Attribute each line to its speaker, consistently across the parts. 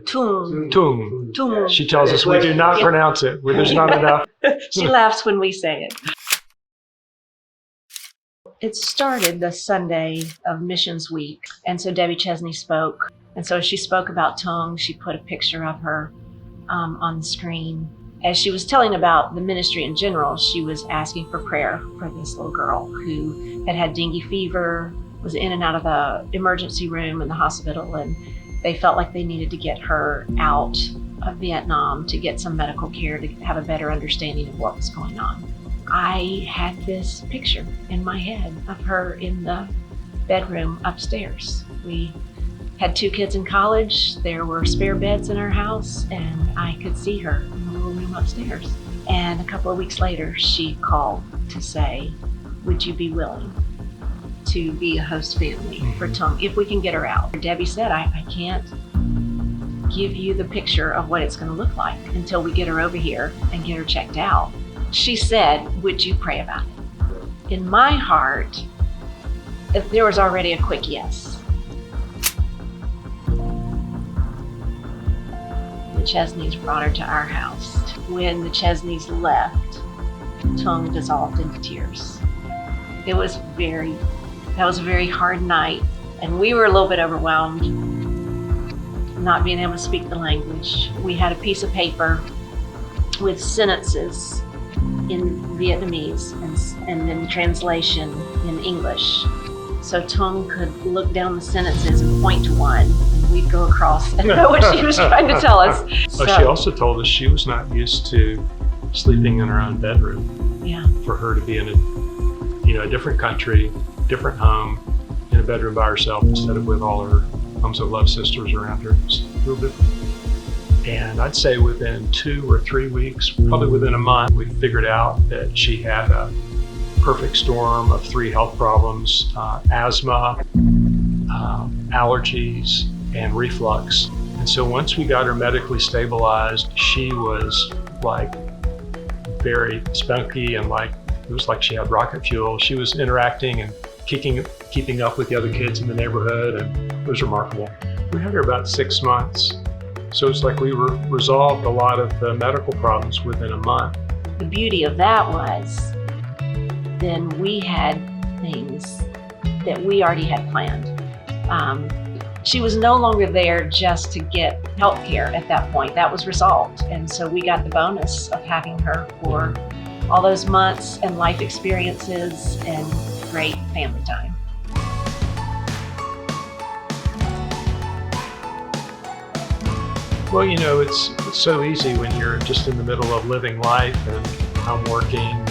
Speaker 1: Tung.
Speaker 2: Tung.
Speaker 1: Tung.
Speaker 2: She tells us we do not pronounce it. There's not enough.
Speaker 1: She laughs when we say it. It started the Sunday of Missions Week, and so Debbie Chesney spoke. And so as she spoke about Tung, she put a picture of her on the screen. As she was telling about the ministry in general, she was asking for prayer for this little girl who had dengue fever, was in and out of the emergency room in the hospital, and they felt like they needed to get her out of Vietnam to get some medical care to have a better understanding of what was going on. I had this picture in my head of her in the bedroom upstairs. We had 2 kids in college. There were spare beds in our house, and I could see her in the little room upstairs. And a couple of weeks later, she called to say, would you be willing to be a host family for Tung if we can get her out? Debbie said, I can't give you the picture of what it's going to look like until we get her over here and get her checked out. She said, would you pray about it? In my heart, there was already a quick yes. The Chesneys brought her to our house. When the Chesneys left, Tung dissolved into tears. That was a very hard night, and we were a little bit overwhelmed, not being able to speak the language. We had a piece of paper with sentences in Vietnamese and then translation in English. So Tung could look down the sentences and point to one, and we'd go across and know what she was trying to tell us.
Speaker 2: She also told us she was not used to sleeping in her own bedroom.
Speaker 1: Yeah.
Speaker 2: For her to be in a different country, different home, in a bedroom by herself instead of with all her homes of love sisters around her. It's real different. And I'd say within 2 or 3 weeks, probably within a month, we figured out that she had a perfect storm of 3 health problems, asthma, allergies, and reflux. And so once we got her medically stabilized, she was like very spunky and it was like she had rocket fuel. She was interacting and keeping up with the other kids in the neighborhood, and it was remarkable. We had her about 6 months. So it's like we resolved a lot of the medical problems within a month.
Speaker 1: The beauty of that was then we had things that we already had planned. She was no longer there just to get health care at that point. That was resolved. And so we got the bonus of having her for all those months and life experiences and great family time.
Speaker 2: Well, it's so easy when you're just in the middle of living life, and I'm working, and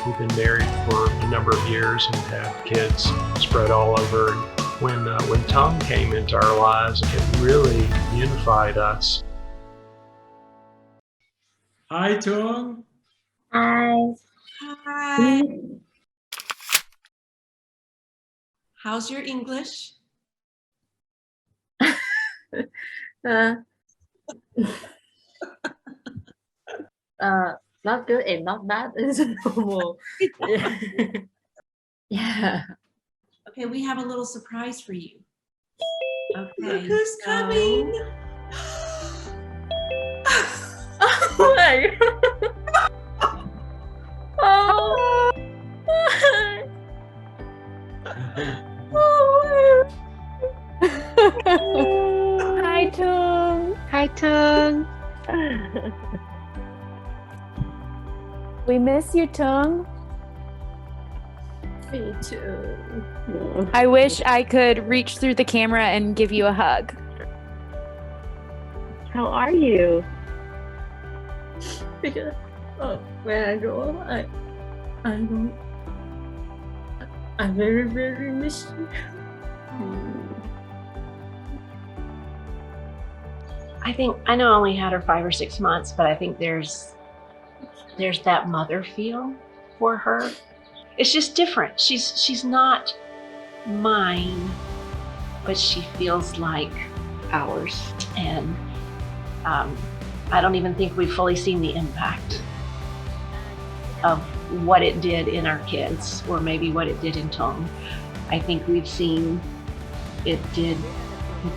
Speaker 2: we've been married for a number of years and have kids spread all over. When Tung came into our lives, it really unified us.
Speaker 3: Hi, Tung.
Speaker 4: Hi.
Speaker 5: Hi. How's your English?
Speaker 4: Not good and not bad. It's normal. Yeah.
Speaker 5: Okay, we have a little surprise for you. Okay.
Speaker 6: Who's coming?
Speaker 4: Oh my God. Oh.
Speaker 7: Hi, Tung. Hi, Tung. We miss you, Tung.
Speaker 4: Me too.
Speaker 7: I wish I could reach through the camera and give you a hug.
Speaker 4: How are you? Because when I grow up, I very, very miss you.
Speaker 1: I know I only had her 5 or 6 months, but I think there's that mother feel for her. It's just different. She's not mine, but she feels like ours. And I don't even think we've fully seen the impact of what it did in our kids, or maybe what it did in Tung. I think we've seen it did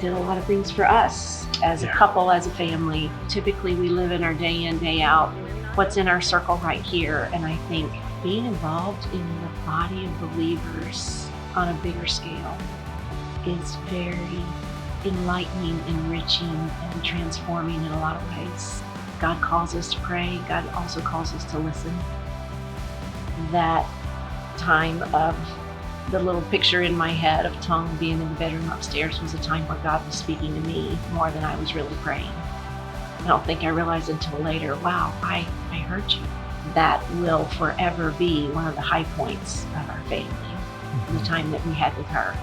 Speaker 1: a lot of things for us. as a
Speaker 2: Yeah.
Speaker 1: couple, as a family. Typically, we live in our day in, day out, what's in our circle right here. And I think being involved in the body of believers on a bigger scale is very enlightening, enriching, and transforming in a lot of ways. God calls us to pray. God also calls us to listen. That time of the little picture in my head of Tongue being in the bedroom upstairs was a time where God was speaking to me more than I was really praying. I don't think I realized until later, wow, I heard you. That will forever be one of the high points of our family, the time that we had with her.